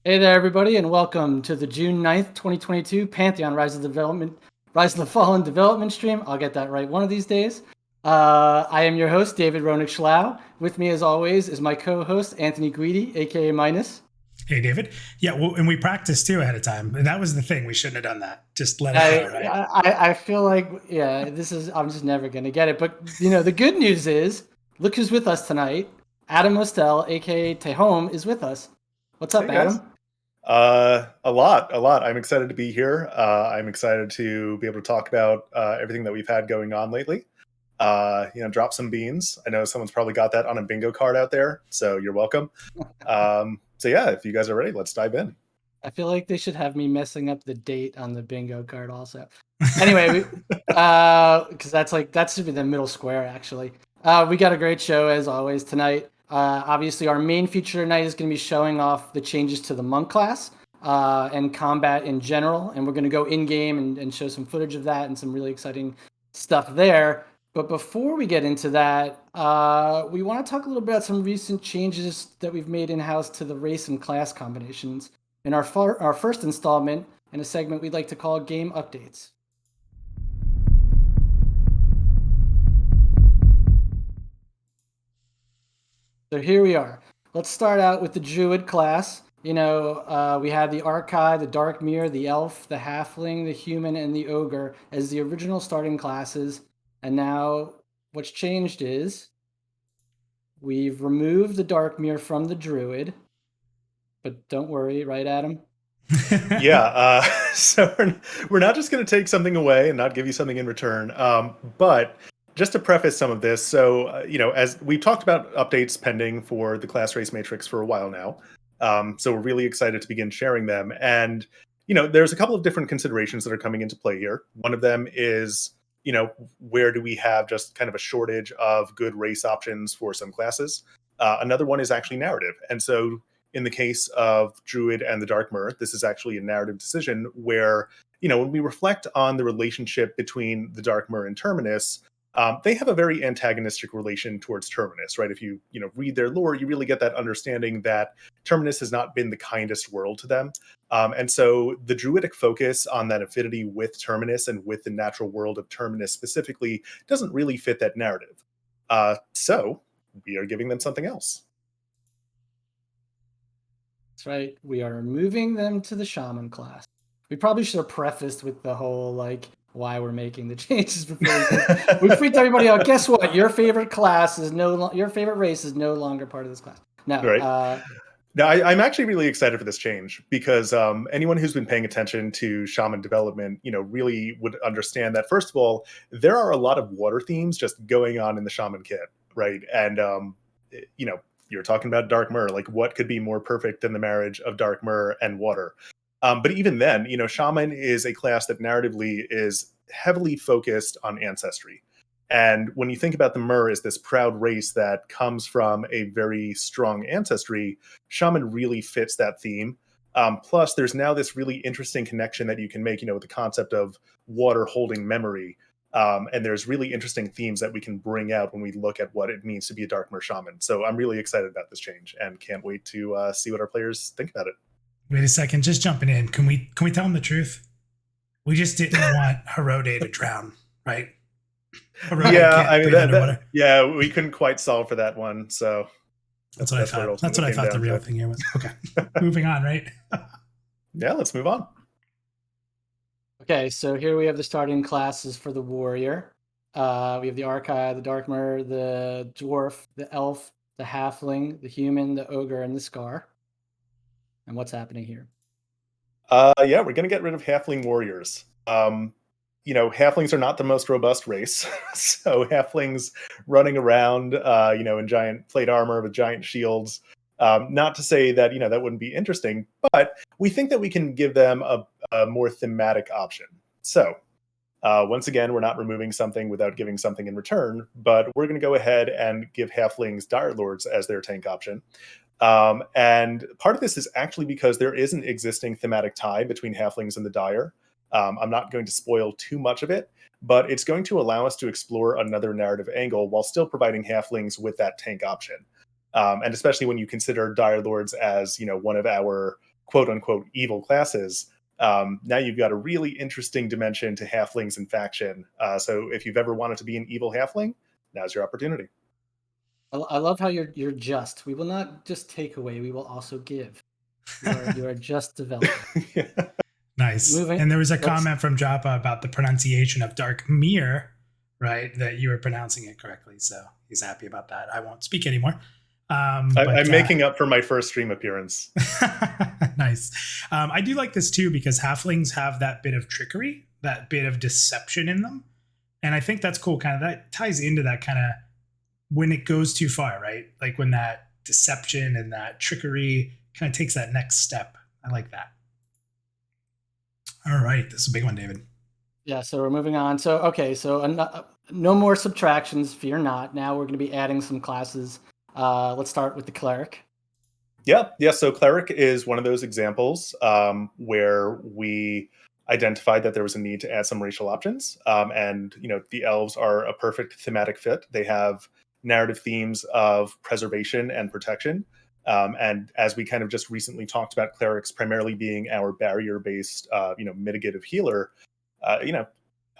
Hey there, everybody, and welcome to the June 9th, 2022 Pantheon Rise of the Fallen development stream. I'll get that right one of these days. I am your host, David Roenick Schlau. With me, as always, is my co-host, Anthony Guidi, aka Minus. Hey, David. Yeah, well, and we practiced too ahead of time. And that was the thing. We shouldn't have done that. Just let it go, right? I feel like, I'm just never going to get it. But, the good news is, look who's with us tonight. Adam Mostel, aka Tehom, is with us. What's up, Hey guys. Adam? A lot. I'm excited to be here. I'm excited to be able to talk about everything that we've had going on lately. Drop some beans. I know someone's probably got that on a bingo card out there, so you're welcome. So yeah, if you guys are ready, let's dive in. I feel like they should have me messing up the date on the bingo card also. Anyway, because that should be the middle square actually. We got a great show as always tonight. Obviously, our main feature tonight is going to be showing off the changes to the monk class and combat in general, and we're going to go in game and show some footage of that and some really exciting stuff there. But before we get into that, we want to talk a little bit about some recent changes that we've made in-house to the race and class combinations in our first installment in a segment we'd like to call Game Updates. So here we are. Let's start out with the Druid class. We had the Archai, the Dark Mirror, the Elf, the Halfling, the Human, and the Ogre as the original starting classes. And now what's changed is we've removed the Dark Mirror from the Druid. But don't worry, right, Adam? Yeah, so we're not just going to take something away and not give you something in return. But just to preface some of this, so, as we've talked about updates pending for the class race matrix for a while now. So we're really excited to begin sharing them. And, there's a couple of different considerations that are coming into play here. One of them is, where do we have just kind of a shortage of good race options for some classes? Another one is actually narrative. And so in the case of Druid and the Dark Mirror, this is actually a narrative decision where, when we reflect on the relationship between the Dark Mirror and Terminus, they have a very antagonistic relation towards Terminus, right? If you read their lore, you really get that understanding that Terminus has not been the kindest world to them. And so the Druidic focus on that affinity with Terminus and with the natural world of Terminus specifically doesn't really fit that narrative. So we are giving them something else. That's right. We are moving them to the Shaman class. We probably should have prefaced with the whole, why we're making the changes before we freaked everybody out. Guess what? Your favorite class is your favorite race is no longer part of this class. No. Right. Now, I'm actually really excited for this change because anyone who's been paying attention to Shaman development, really would understand that, first of all, there are a lot of water themes just going on in the Shaman kit, right? And, you're talking about Dark Mirror. Like, what could be more perfect than the marriage of Dark Mirror and water? But even then, Shaman is a class that narratively is heavily focused on ancestry. And when you think about the Mer as this proud race that comes from a very strong ancestry, Shaman really fits that theme. Plus, there's now this really interesting connection that you can make, with the concept of water holding memory. And there's really interesting themes that we can bring out when we look at what it means to be a Dark Mer Shaman. So I'm really excited about this change and can't wait to see what our players think about it. Wait a second, just jumping in. Can we tell them the truth? We just didn't want Herode to drown, right? Yeah, we couldn't quite solve for that one. So that's what I thought. That's what I thought the real thing here was. Okay, moving on, right? Yeah, let's move on. Okay, so here we have the starting classes for the warrior. We have the Archai, the Dark Mirror, the Dwarf, the Elf, the Halfling, the Human, the Ogre, and the Scar. And what's happening here? Yeah, we're going to get rid of Halfling warriors. Halflings are not the most robust race. So halflings running around, in giant plate armor with giant shields. Not to say that, that wouldn't be interesting, but we think that we can give them a more thematic option. So once again, we're not removing something without giving something in return, but we're going to go ahead and give halflings Dire Lords as their tank option. And part of this is actually because there is an existing thematic tie between halflings and the Dire. I'm not going to spoil too much of it, but it's going to allow us to explore another narrative angle while still providing halflings with that tank option. And especially when you consider Dire Lords as, one of our quote unquote evil classes, now you've got a really interesting dimension to halflings and faction. So if you've ever wanted to be an evil halfling, now's your opportunity. I love how you're just. We will not just take away. We will also give. You are just developing. Yeah. Nice. Moving. And there was a comment from Joppa about the pronunciation of Dark Mirror, right? That you were pronouncing it correctly. So he's happy about that. I won't speak anymore. I'm making up for my first stream appearance. Nice. I do like this too because halflings have that bit of trickery, that bit of deception in them. And I think that's cool. Kind of that ties into that kind of when it goes too far, right? Like when that deception and that trickery kind of takes that next step. I like that. All right. This is a big one, David. Yeah, so we're moving on. So, okay, so no more subtractions, fear not. Now we're going to be adding some classes. Let's start with the cleric. Yeah. So cleric is one of those examples where we identified that there was a need to add some racial options. And, the elves are a perfect thematic fit. They have narrative themes of preservation and protection. And as we kind of just recently talked about clerics primarily being our barrier-based, mitigative healer,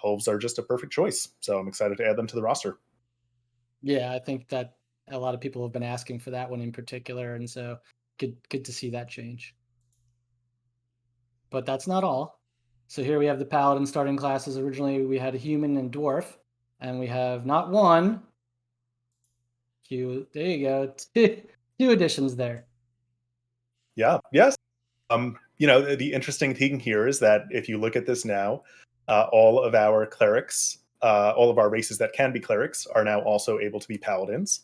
elves are just a perfect choice. So I'm excited to add them to the roster. Yeah, I think that a lot of people have been asking for that one in particular, and so good to see that change. But that's not all. So here we have the paladin starting classes. Originally we had a human and dwarf, and we have not one. There you go. Two additions there. Yeah. Yes. The interesting thing here is that if you look at this now, all of our clerics, all of our races that can be clerics are now also able to be paladins.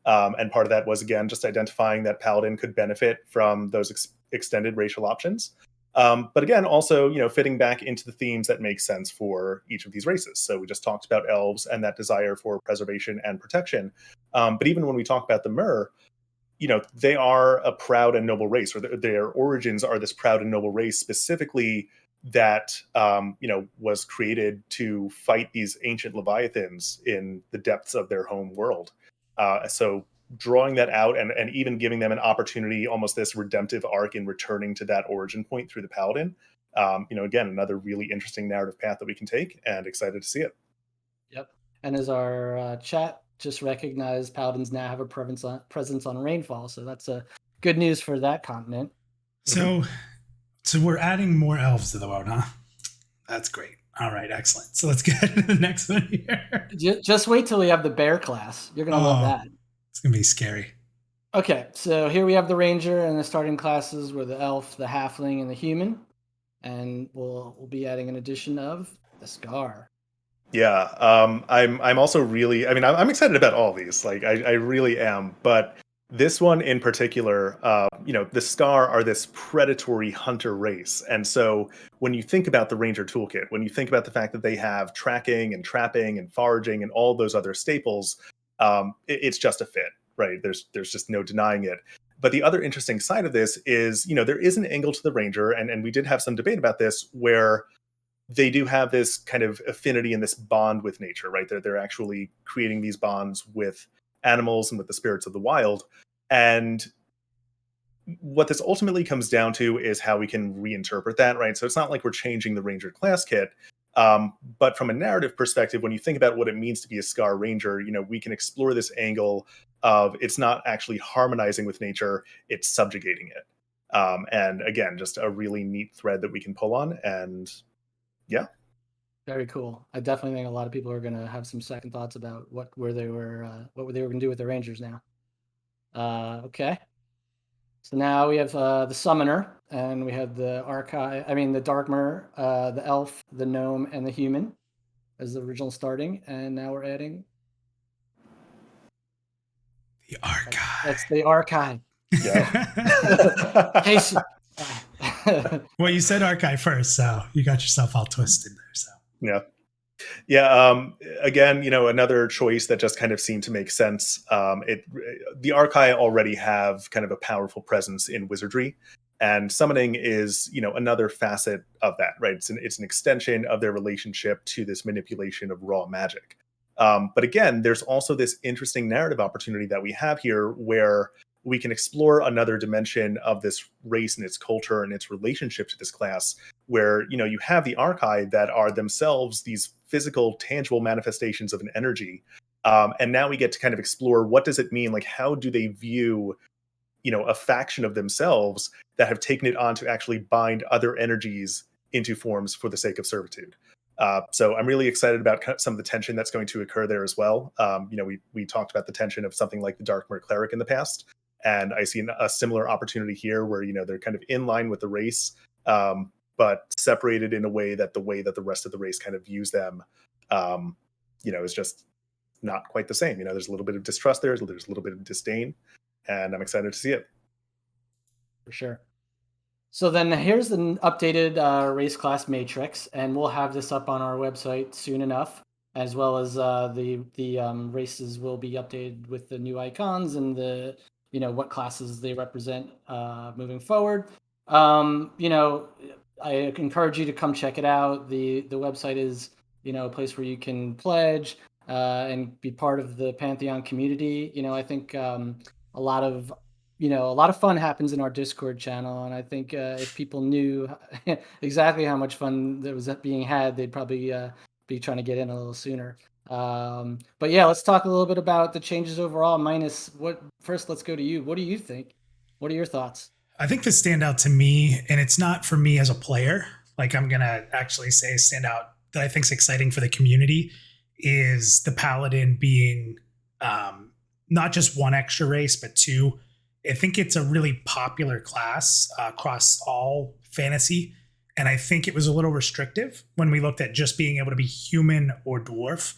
And part of that was, again, just identifying that paladin could benefit from those extended racial options. But again, also, fitting back into the themes that make sense for each of these races. So we just talked about elves and that desire for preservation and protection. But even when we talk about the Mer, they are a proud and noble race, or their origins are this proud and noble race specifically that, was created to fight these ancient leviathans in the depths of their home world. So drawing that out and even giving them an opportunity, almost this redemptive arc in returning to that origin point through the paladin. Again, another really interesting narrative path that we can take, and excited to see it. Yep. And as our chat just recognized, paladins now have a presence on rainfall, so that's good news for that continent. So we're adding more elves to the world, huh? That's great. All right, excellent. So let's get to the next one here. Just wait till we have the bear class. You're gonna love that. It's gonna be scary. Okay, so here we have the ranger, and the starting classes were the elf, the halfling, and the human, and we'll be adding an addition of the scar. Yeah, I'm also really, I'm excited about all these. Like, I really am. But this one in particular, the Scar are this predatory hunter race. And so when you think about the Ranger toolkit, when you think about the fact that they have tracking and trapping and foraging and all those other staples, it's just a fit, right? There's just no denying it. But the other interesting side of this is, there is an angle to the Ranger, and we did have some debate about this, where they do have this kind of affinity and this bond with nature, right? They're actually creating these bonds with animals and with the spirits of the wild. And what this ultimately comes down to is how we can reinterpret that, right? So it's not like we're changing the Ranger class kit. But from a narrative perspective, when you think about what it means to be a Scar Ranger, we can explore this angle of it's not actually harmonizing with nature, it's subjugating it. And again, just a really neat thread that we can pull on. And yeah. Very cool. I definitely think a lot of people are going to have some second thoughts about what they were going to do with the Rangers now. Okay. So now we have the Summoner, and we have the the Darkmer, the Elf, the Gnome, and the Human as the original starting, and now we're adding the Archive. That's the Archive. Yeah. Casey. Well, you said Archive first, so you got yourself all twisted there. So yeah. Again, another choice that just kind of seemed to make sense. The Archive already have kind of a powerful presence in wizardry, and summoning is another facet of that, right? It's an extension of their relationship to this manipulation of raw magic. But again, there's also this interesting narrative opportunity that we have here where we can explore another dimension of this race and its culture and its relationship to this class, where you have the archive that are themselves these physical, tangible manifestations of an energy. And now we get to kind of explore, what does it mean? Like, how do they view a faction of themselves that have taken it on to actually bind other energies into forms for the sake of servitude. So I'm really excited about some of the tension that's going to occur there as well. We talked about the tension of something like the Darkmer Cleric in the past, and I see a similar opportunity here where they're kind of in line with the race, but separated in a way that the rest of the race kind of views them, is just not quite the same. There's a little bit of distrust there, there's a little bit of disdain, and I'm excited to see it. For sure. So then here's an updated race class matrix, and we'll have this up on our website soon enough, as well as the races will be updated with the new icons and the what classes they represent moving forward. I encourage you to come check it out. The website is a place where you can pledge and be part of the Pantheon community. I think a lot of a lot of fun happens in our Discord channel, and I think if people knew exactly how much fun there was being had, they'd probably be trying to get in a little sooner. But yeah, let's talk a little bit about the changes overall. Minus what? First, let's go to you. What do you think? What are your thoughts? I think the standout to me, and it's not for me as a player, like I'm gonna actually say standout that I think is exciting for the community, is the Paladin being not just one extra race, but two. I think it's a really popular class across all fantasy. And I think it was a little restrictive when we looked at just being able to be human or dwarf.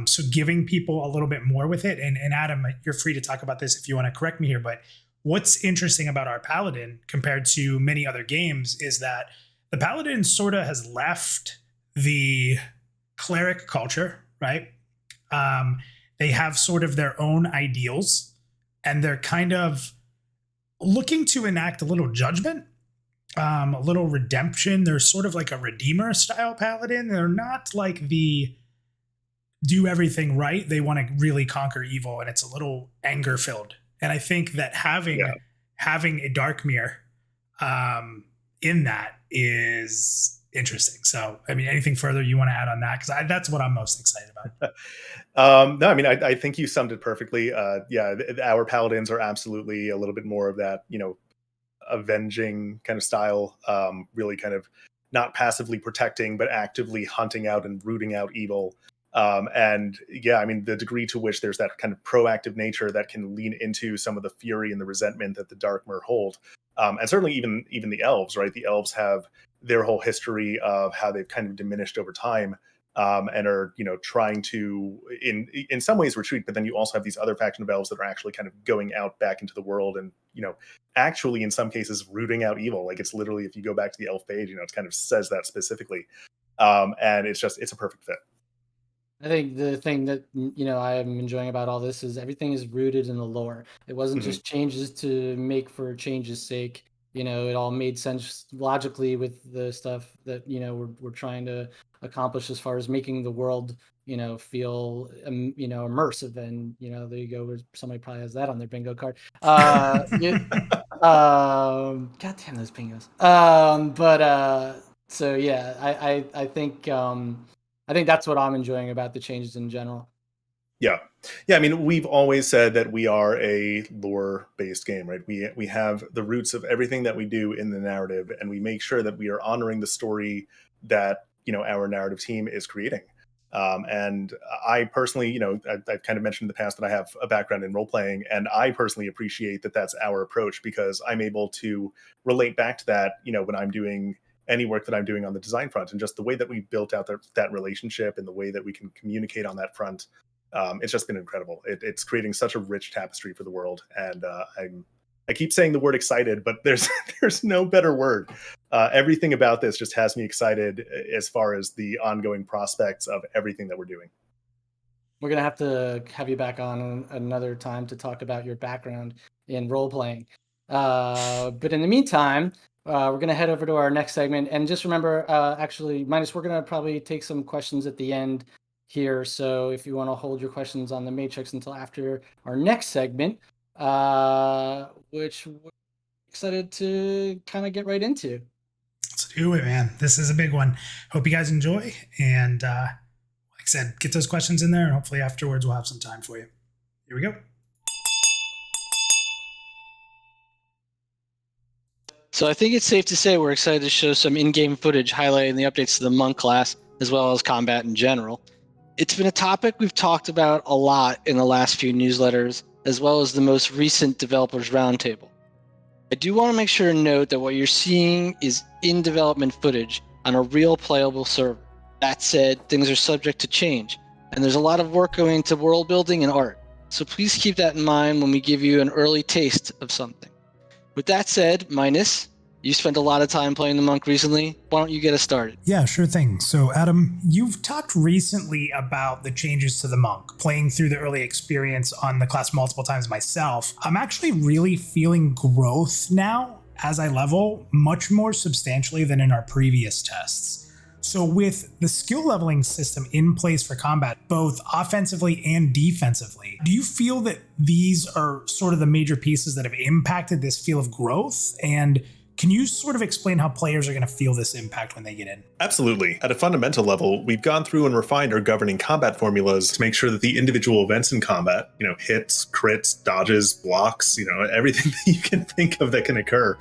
So giving people a little bit more with it. And Adam, you're free to talk about this if you want to correct me here. But what's interesting about our Paladin compared to many other games is that the Paladin sort of has left the cleric culture, right? They have sort of their own ideals, and they're kind of looking to enact a little judgment, a little redemption. They're sort of like a redeemer style Paladin. They're not like the do everything right. They want to really conquer evil, and it's a little anger filled. And I think that having a Darkmere in that is interesting. So, I mean, anything further you want to add on that? Because that's what I'm most excited about. No, I mean, I think you summed it perfectly. Our Paladins are absolutely a little bit more of that, avenging kind of style, really kind of not passively protecting, but actively hunting out and rooting out evil. And yeah, I mean, the degree to which there's that kind of proactive nature that can lean into some of the fury and the resentment that the Darkmer hold. And certainly even the elves, right? The elves have their whole history of how they've kind of diminished over time, and are trying to in some ways retreat, but then you also have these other faction of elves that are actually kind of going out back into the world and actually in some cases rooting out evil. Like, it's literally, if you go back to the elf page, it kind of says that specifically, and it's a perfect fit. I think the thing that I am enjoying about all this is everything is rooted in the lore. It wasn't just changes to make for change's sake. It all made sense logically with the stuff that we're trying to accomplish as far as making the world feel immersive. And there you go, where somebody probably has that on their bingo card. God damn those bingos. So yeah, I think that's what I'm enjoying about the changes in general. Yeah. I mean, we've always said that we are a lore-based game, right? We have the roots of everything that we do in the narrative, and we make sure that we are honoring the story that our narrative team is creating. And I personally, I've kind of mentioned in the past that I have a background in role playing, and I personally appreciate that that's our approach, because I'm able to relate back to that, when I'm doing any work that I'm doing on the design front, and just the way that we built out that relationship and the way that we can communicate on that front. It's just been incredible. It's creating such a rich tapestry for the world, and I keep saying the word excited, but there's no better word. Everything about this just has me excited as far as the ongoing prospects of everything that we're doing. We're gonna have to have you back on another time to talk about your background in role playing. But in the meantime, we're gonna head over to our next segment, and just remember, actually, Minus, we're gonna probably take some questions at the end here. So if you want to hold your questions on the Matrix until after our next segment, which we're excited to kind of get right into. Let's do it, man. This is a big one. Hope you guys enjoy. And like I said, get those questions in there, and hopefully afterwards we'll have some time for you. Here we go. So I think it's safe to say we're excited to show some in-game footage highlighting the updates to the monk class, as well as combat in general. It's been a topic we've talked about a lot in the last few newsletters, as well as the most recent developers roundtable. I do want to make sure to note that what you're seeing is in-development footage on a real playable server. That said, things are subject to change, and there's a lot of work going into world building and art. So please keep that in mind when we give you an early taste of something. With that said, Minus, you spent a lot of time playing the monk recently. Why don't you get us started? Yeah, sure thing. So Adam, you've talked recently about the changes to the monk, playing through the early experience on the class multiple times myself. I'm actually really feeling growth now as I level much more substantially than in our previous tests. So with the skill leveling system in place for combat, both offensively and defensively, do you feel that these are sort of the major pieces that have impacted this feel of growth? And can you sort of explain how players are going to feel this impact when they get in? Absolutely. At a fundamental level, we've gone through and refined our governing combat formulas to make sure that the individual events in combat, hits, crits, dodges, blocks, everything that you can think of that can occur,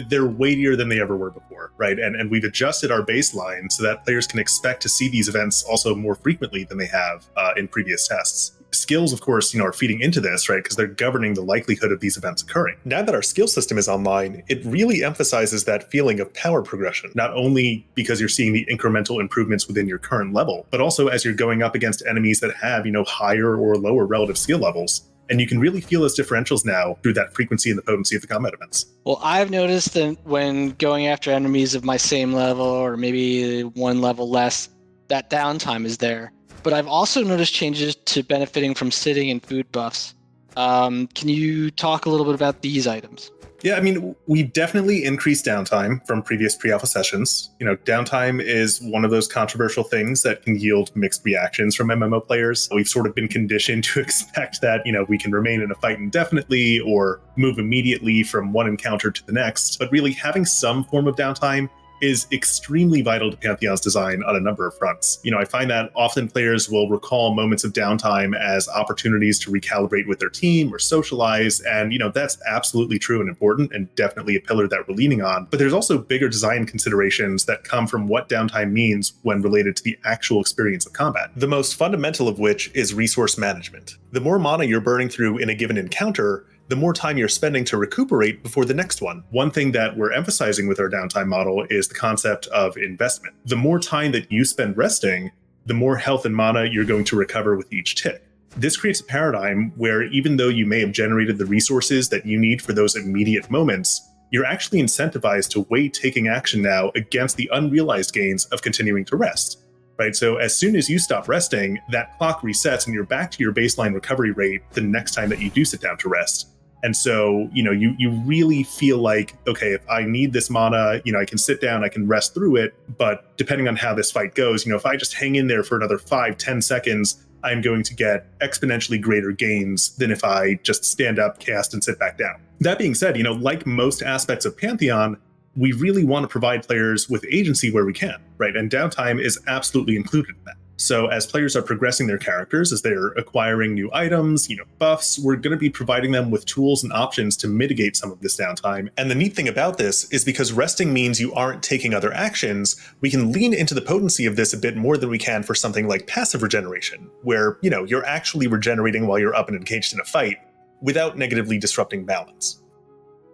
they're weightier than they ever were before, right? And we've adjusted our baseline so that players can expect to see these events also more frequently than they have in previous tests. Skills, of course, are feeding into this, right? Because they're governing the likelihood of these events occurring. Now that our skill system is online, it really emphasizes that feeling of power progression, not only because you're seeing the incremental improvements within your current level, but also as you're going up against enemies that have, higher or lower relative skill levels. And you can really feel those differentials now through that frequency and the potency of the combat events. Well, I've noticed that when going after enemies of my same level or maybe one level less, that downtime is there. But I've also noticed changes to benefiting from sitting and food buffs. Can you talk a little bit about these items? Yeah, we definitely increased downtime from previous pre-alpha sessions. Downtime is one of those controversial things that can yield mixed reactions from MMO players. We've sort of been conditioned to expect that, we can remain in a fight indefinitely or move immediately from one encounter to the next. But really having some form of downtime is extremely vital to Pantheon's design on a number of fronts. I find that often players will recall moments of downtime as opportunities to recalibrate with their team or socialize, and that's absolutely true and important and definitely a pillar that we're leaning on. But there's also bigger design considerations that come from what downtime means when related to the actual experience of combat. The most fundamental of which is resource management. The more mana you're burning through in a given encounter, the more time you're spending to recuperate before the next one. One thing that we're emphasizing with our downtime model is the concept of investment. The more time that you spend resting, the more health and mana you're going to recover with each tick. This creates a paradigm where even though you may have generated the resources that you need for those immediate moments, you're actually incentivized to weigh taking action now against the unrealized gains of continuing to rest. Right, so as soon as you stop resting, that clock resets and you're back to your baseline recovery rate the next time that you do sit down to rest. And so, you really feel like, okay, if I need this mana, I can sit down, I can rest through it. But depending on how this fight goes, if I just hang in there for another 5-10 seconds, I'm going to get exponentially greater gains than if I just stand up, cast, and sit back down. That being said, like most aspects of Pantheon, we really want to provide players with agency where we can, right? And downtime is absolutely included in that. So as players are progressing their characters, as they're acquiring new items, buffs, we're going to be providing them with tools and options to mitigate some of this downtime. And the neat thing about this is because resting means you aren't taking other actions, we can lean into the potency of this a bit more than we can for something like passive regeneration, where, you're actually regenerating while you're up and engaged in a fight without negatively disrupting balance.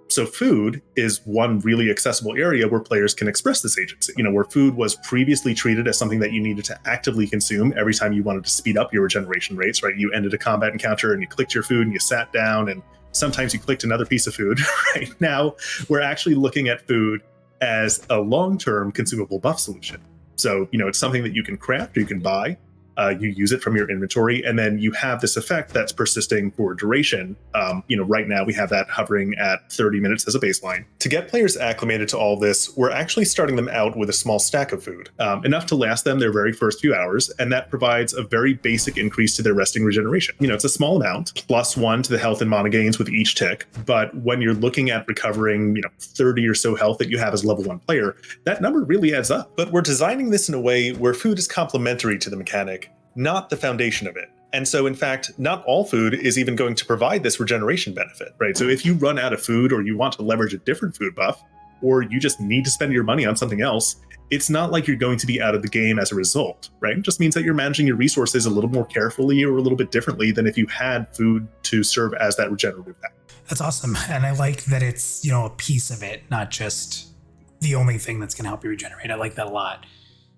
So food is one really accessible area where players can express this agency. Where food was previously treated as something that you needed to actively consume every time you wanted to speed up your regeneration rates, right? You ended a combat encounter and you clicked your food and you sat down and sometimes you clicked another piece of food. Right now, we're actually looking at food as a long-term consumable buff solution. So, it's something that you can craft or you can buy. You use it from your inventory, and then you have this effect that's persisting for duration. Right now we have that hovering at 30 minutes as a baseline. To get players acclimated to all this, we're actually starting them out with a small stack of food, enough to last them their very first few hours, and that provides a very basic increase to their resting regeneration. It's a small amount, +1 to the health and mana gains with each tick, but when you're looking at recovering 30 or so health that you have as a level 1 player, that number really adds up. But we're designing this in a way where food is complementary to the mechanic, not the foundation of it. And so, in fact, not all food is even going to provide this regeneration benefit, right? So if you run out of food, or you want to leverage a different food buff, or you just need to spend your money on something else, it's not like you're going to be out of the game as a result, right? It just means that you're managing your resources a little more carefully or a little bit differently than if you had food to serve as that regenerative pack. That's awesome. And I like that it's, a piece of it, not just the only thing that's going to help you regenerate. I like that a lot.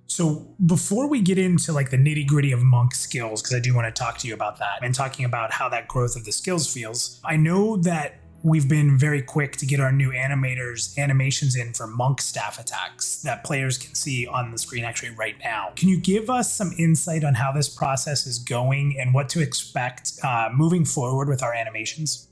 So before we get into like the nitty gritty of monk skills, because I do want to talk to you about that and talking about how that growth of the skills feels, I know that we've been very quick to get our new animations in for monk staff attacks that players can see on the screen actually right now. Can you give us some insight on how this process is going and what to expect moving forward with our animations?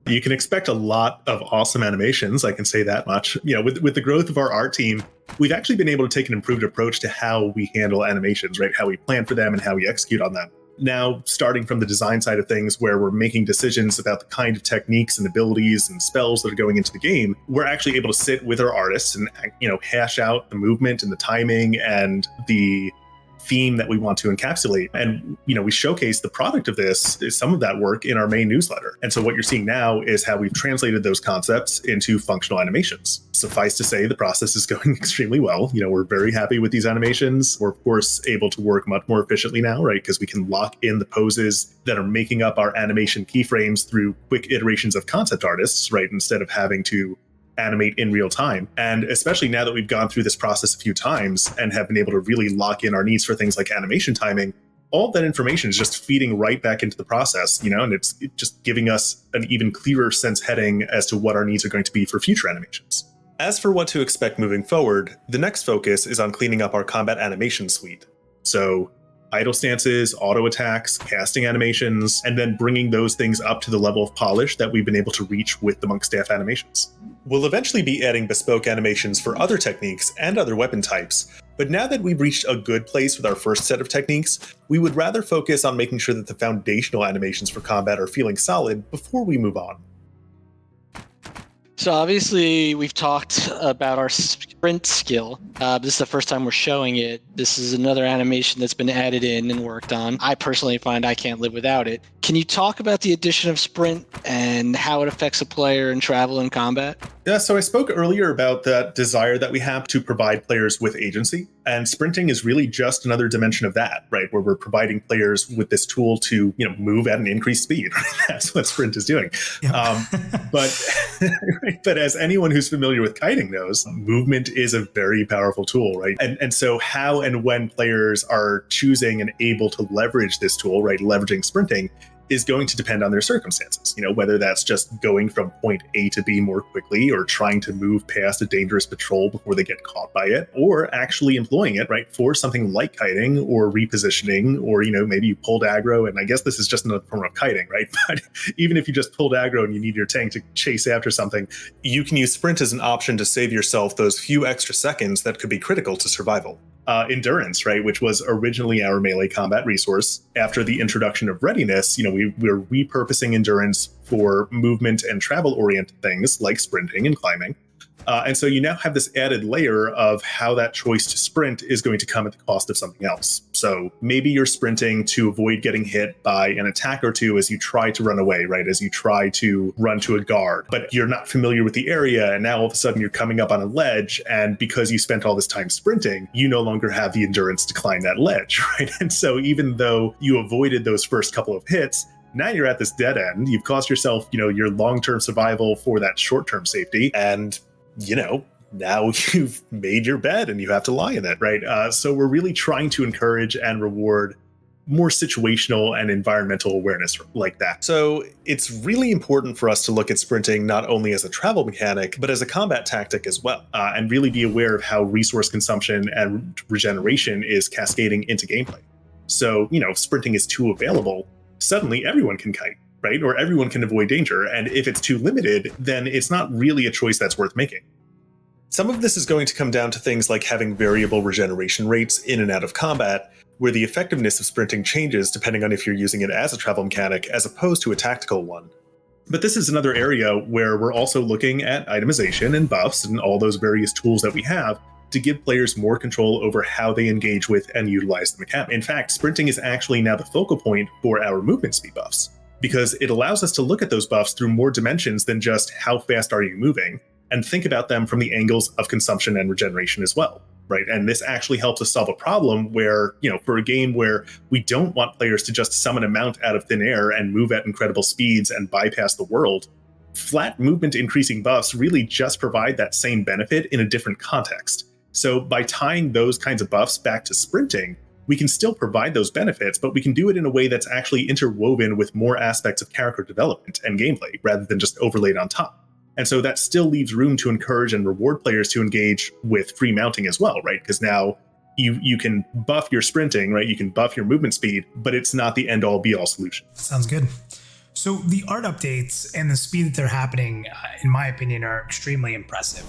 You can expect a lot of awesome animations, I can say that much. With the growth of our art team, we've actually been able to take an improved approach to how we handle animations, right? How we plan for them and how we execute on them. Now, starting from the design side of things, where we're making decisions about the kind of techniques and abilities and spells that are going into the game, we're actually able to sit with our artists and, hash out the movement and the timing and the theme that we want to encapsulate. And, we showcase the product of this, is some of that work, in our main newsletter. And so what you're seeing now is how we've translated those concepts into functional animations. Suffice to say, the process is going extremely well. We're very happy with these animations. We're, of course, able to work much more efficiently now, right? Because we can lock in the poses that are making up our animation keyframes through quick iterations of concept artists, right? Instead of having to animate in real time. And especially now that we've gone through this process a few times and have been able to really lock in our needs for things like animation timing, all that information is just feeding right back into the process, and it's just giving us an even clearer sense heading as to what our needs are going to be for future animations. As for what to expect moving forward, the next focus is on cleaning up our combat animation suite. So idle stances, auto attacks, casting animations, and then bringing those things up to the level of polish that we've been able to reach with the monk staff animations. We'll eventually be adding bespoke animations for other techniques and other weapon types, but now that we've reached a good place with our first set of techniques, we would rather focus on making sure that the foundational animations for combat are feeling solid before we move on. So obviously we've talked about our sprint skill. This is the first time we're showing it. This is another animation that's been added in and worked on. I personally find I can't live without it. Can you talk about the addition of sprint and how it affects a player in travel and combat? Yeah, so I spoke earlier about that desire that we have to provide players with agency, and sprinting is really just another dimension of that, right? Where we're providing players with this tool to, move at an increased speed. That's what sprint is doing. Yep. But as anyone who's familiar with kiting knows, movement is a very powerful tool, right? And so how and when players are choosing and able to leverage this tool, right, leveraging sprinting, is going to depend on their circumstances, whether that's just going from point A to B more quickly or trying to move past a dangerous patrol before they get caught by it, or actually employing it, right, for something like kiting or repositioning, or, maybe you pulled aggro, and I guess this is just another form of kiting, right? But even if you just pulled aggro and you need your tank to chase after something, you can use sprint as an option to save yourself those few extra seconds that could be critical to survival. Endurance, right, which was originally our melee combat resource. After the introduction of readiness, we're repurposing endurance for movement and travel-oriented things like sprinting and climbing. And so you now have this added layer of how that choice to sprint is going to come at the cost of something else. So maybe you're sprinting to avoid getting hit by an attack or two as you try to run away, right? As you try to run to a guard, but you're not familiar with the area. And now all of a sudden you're coming up on a ledge. And because you spent all this time sprinting, you no longer have the endurance to climb that ledge, right? And so even though you avoided those first couple of hits, now you're at this dead end. You've cost yourself, your long-term survival for that short-term safety. And now you've made your bed and you have to lie in it, right? So we're really trying to encourage and reward more situational and environmental awareness like that. So it's really important for us to look at sprinting not only as a travel mechanic, but as a combat tactic as well, and really be aware of how resource consumption and regeneration is cascading into gameplay. So, if sprinting is too available, suddenly everyone can kite, right? Or everyone can avoid danger. And if it's too limited, then it's not really a choice that's worth making. Some of this is going to come down to things like having variable regeneration rates in and out of combat, where the effectiveness of sprinting changes depending on if you're using it as a travel mechanic as opposed to a tactical one. But this is another area where we're also looking at itemization and buffs and all those various tools that we have to give players more control over how they engage with and utilize the mechanic. In fact, sprinting is actually now the focal point for our movement speed buffs, because it allows us to look at those buffs through more dimensions than just how fast are you moving, and think about them from the angles of consumption and regeneration as well, right? And this actually helps us solve a problem where, for a game where we don't want players to just summon a mount out of thin air and move at incredible speeds and bypass the world, flat movement increasing buffs really just provide that same benefit in a different context. So by tying those kinds of buffs back to sprinting, we can still provide those benefits, but we can do it in a way that's actually interwoven with more aspects of character development and gameplay rather than just overlaid on top. And so that still leaves room to encourage and reward players to engage with free mounting as well, right? Because now you can buff your sprinting, right? You can buff your movement speed, but it's not the end all be all solution. Sounds good. So the art updates and the speed that they're happening, in my opinion, are extremely impressive.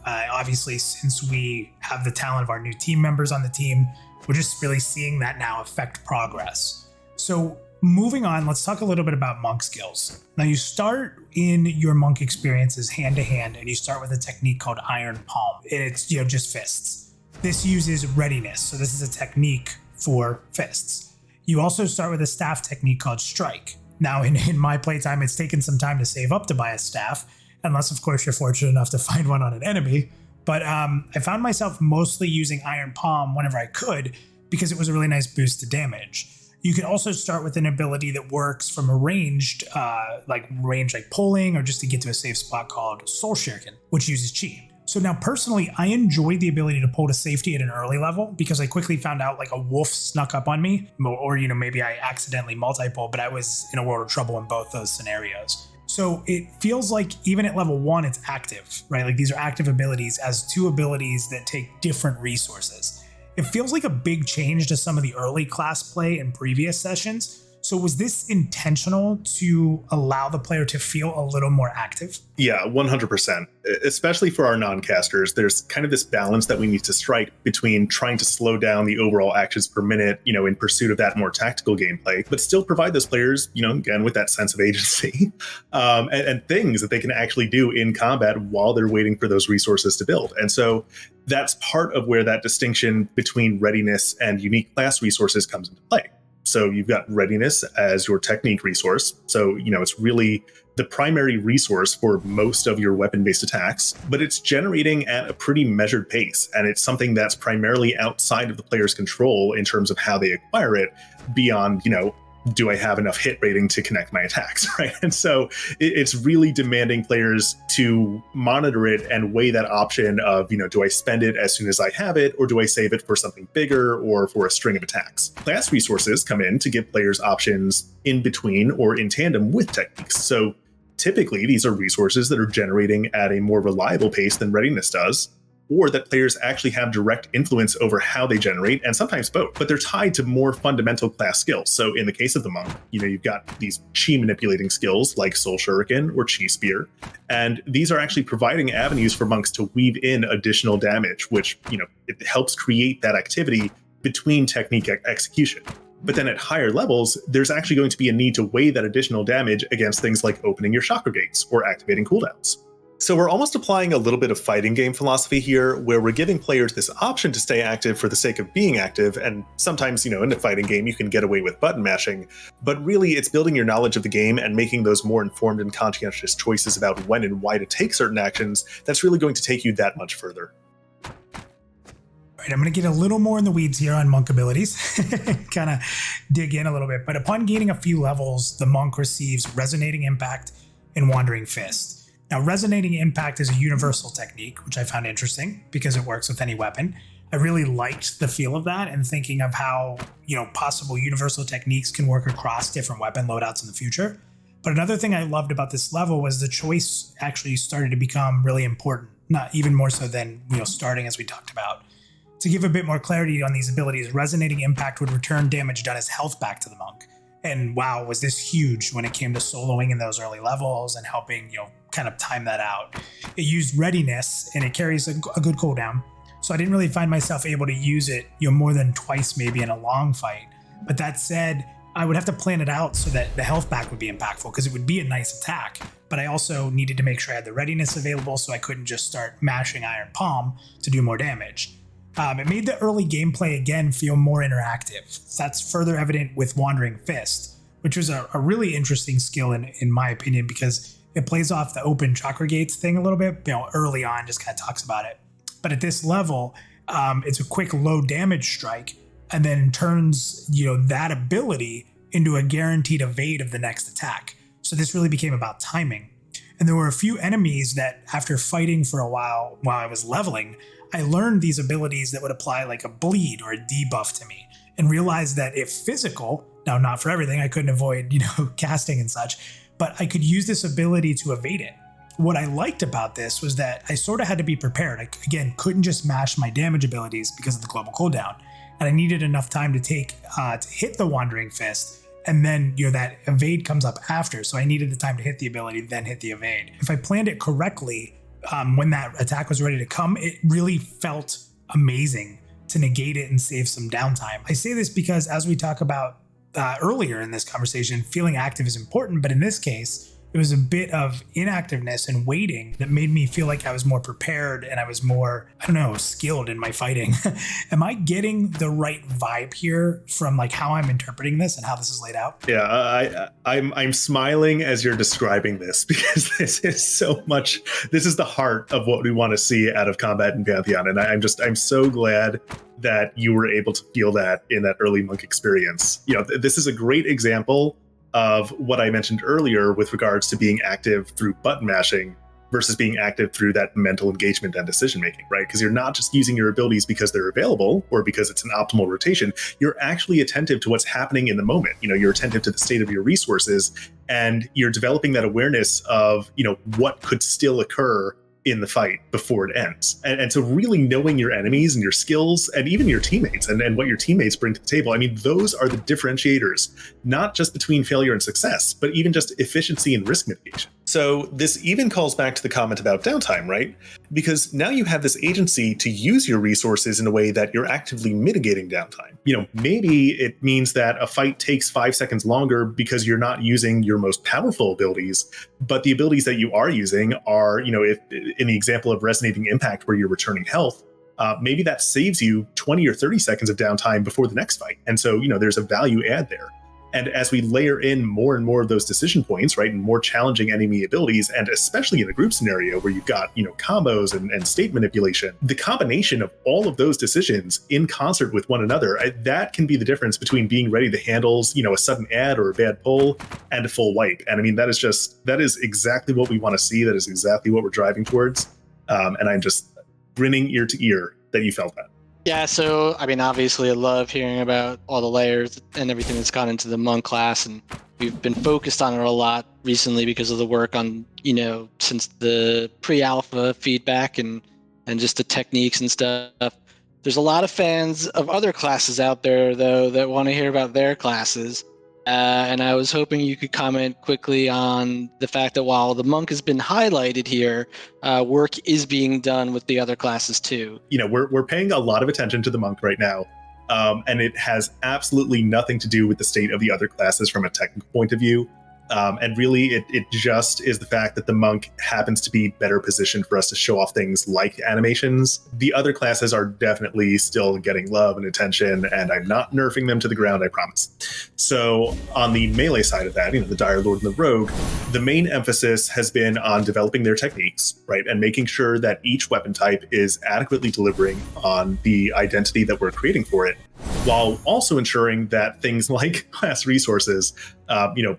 Obviously, since we have the talent of our new team members on the team, we're just really seeing that now affect progress. So moving on, let's talk a little bit about monk skills. Now you start in your monk experiences hand to hand, and you start with a technique called Iron Palm. And it's just fists. This uses readiness, so this is a technique for fists. You also start with a staff technique called Strike. Now in my playtime, it's taken some time to save up to buy a staff, unless of course you're fortunate enough to find one on an enemy. But I found myself mostly using Iron Palm whenever I could, because it was a really nice boost to damage. You can also start with an ability that works from a ranged, like pulling, or just to get to a safe spot called Soul Shuriken, which uses chi. So now personally, I enjoyed the ability to pull to safety at an early level, because I quickly found out like a wolf snuck up on me, or maybe I accidentally multi-pull, but I was in a world of trouble in both those scenarios. So it feels like even at level 1, it's active, right? Like these are active abilities as 2 abilities that take different resources. It feels like a big change to some of the early class play in previous sessions. So was this intentional to allow the player to feel a little more active? Yeah, 100%. Especially for our non-casters, there's kind of this balance that we need to strike between trying to slow down the overall actions per minute, in pursuit of that more tactical gameplay, but still provide those players, again, with that sense of agency and things that they can actually do in combat while they're waiting for those resources to build. And so that's part of where that distinction between readiness and unique class resources comes into play. So you've got readiness as your technique resource. So, it's really the primary resource for most of your weapon-based attacks, but it's generating at a pretty measured pace. And it's something that's primarily outside of the player's control in terms of how they acquire it beyond, do I have enough hit rating to connect my attacks, right? And so it's really demanding players to monitor it and weigh that option of, do I spend it as soon as I have it, or do I save it for something bigger or for a string of attacks? Class resources come in to give players options in between or in tandem with techniques. So typically these are resources that are generating at a more reliable pace than readiness does, or that players actually have direct influence over how they generate, and sometimes both, but they're tied to more fundamental class skills. So in the case of the monk, you've got these chi manipulating skills like Soul Shuriken or Chi Spear, and these are actually providing avenues for monks to weave in additional damage, which, it helps create that activity between technique execution. But then at higher levels, there's actually going to be a need to weigh that additional damage against things like opening your chakra gates or activating cooldowns. So we're almost applying a little bit of fighting game philosophy here, where we're giving players this option to stay active for the sake of being active. And sometimes, in a fighting game, you can get away with button mashing, but really it's building your knowledge of the game and making those more informed and conscientious choices about when and why to take certain actions that's really going to take you that much further. All right, I'm going to get a little more in the weeds here on monk abilities, kind of dig in a little bit. But upon gaining a few levels, the monk receives Resonating Impact and Wandering Fist. Now, Resonating Impact is a universal technique, which I found interesting because it works with any weapon. I really liked the feel of that and thinking of how, possible universal techniques can work across different weapon loadouts in the future. But another thing I loved about this level was the choice actually started to become really important, not even more so than, starting as we talked about. To give a bit more clarity on these abilities, Resonating Impact would return damage done as health back to the monk. And wow, was this huge when it came to soloing in those early levels and helping, kind of time that out. It used Readiness, and it carries a good cooldown. So I didn't really find myself able to use it, more than twice maybe in a long fight. But that said, I would have to plan it out so that the health back would be impactful, because it would be a nice attack. But I also needed to make sure I had the Readiness available so I couldn't just start mashing Iron Palm to do more damage. It made the early gameplay again feel more interactive. That's further evident with Wandering Fist, which was a really interesting skill in my opinion, because it plays off the open chakra gates thing a little bit. Early on, just kind of talks about it. But at this level, it's a quick low damage strike, and then turns that ability into a guaranteed evade of the next attack. So this really became about timing. And there were a few enemies that, after fighting for a while I was leveling, I learned these abilities that would apply like a bleed or a debuff to me, and realized that if physical, now not for everything, I couldn't avoid, casting and such, but I could use this ability to evade it. What I liked about this was that I sort of had to be prepared. I, again, couldn't just mash my damage abilities because of the global cooldown, and I needed enough time to to hit the Wandering Fist, and then that evade comes up after, so I needed the time to hit the ability, then hit the evade. If I planned it correctly, when that attack was ready to come, it really felt amazing to negate it and save some downtime. I say this because, as we talk about earlier in this conversation, feeling active is important, but in this case, it was a bit of inactiveness and waiting that made me feel like I was more prepared and I was more, skilled in my fighting. Am I getting the right vibe here from like how I'm interpreting this and how this is laid out? Yeah, I'm smiling as you're describing this, because this is the heart of what we want to see out of combat in Pantheon. And I'm so glad that you were able to feel that in that early monk experience. This is a great example of what I mentioned earlier with regards to being active through button mashing versus being active through that mental engagement and decision making, right? Because you're not just using your abilities because they're available or because it's an optimal rotation. You're actually attentive to what's happening in the moment. You're attentive to the state of your resources, and you're developing that awareness of, what could still occur in the fight before it ends. And so really knowing your enemies and your skills and even your teammates and what your teammates bring to the table. I mean, those are the differentiators, not just between failure and success, but even just efficiency and risk mitigation. So this even calls back to the comment about downtime, right? Because now you have this agency to use your resources in a way that you're actively mitigating downtime. Maybe it means that a fight takes 5 seconds longer because you're not using your most powerful abilities, but the abilities that you are using are, if in the example of Resonating Impact where you're returning health, maybe that saves you 20 or 30 seconds of downtime before the next fight. And so, there's a value add there. And as we layer in more and more of those decision points, right, and more challenging enemy abilities, and especially in a group scenario where you've got, combos and state manipulation, the combination of all of those decisions in concert with one another, that can be the difference between being ready to handle, a sudden add or a bad pull and a full wipe. And I mean, that is exactly what we want to see. That is exactly what we're driving towards. And I'm just grinning ear to ear that you felt that. Yeah, so, obviously I love hearing about all the layers and everything that's gone into the monk class, and we've been focused on it a lot recently because of the work on, since the pre-alpha feedback and just the techniques and stuff. There's a lot of fans of other classes out there, though, that want to hear about their classes. And I was hoping you could comment quickly on the fact that while the monk has been highlighted here, work is being done with the other classes too. We're paying a lot of attention to the monk right now, and it has absolutely nothing to do with the state of the other classes from a technical point of view. And really, it just is the fact that the monk happens to be better positioned for us to show off things like animations. The other classes are definitely still getting love and attention, and I'm not nerfing them to the ground, I promise. So on the melee side of that, the Dire Lord and the Rogue, the main emphasis has been on developing their techniques, right? And making sure that each weapon type is adequately delivering on the identity that we're creating for it, while also ensuring that things like class resources,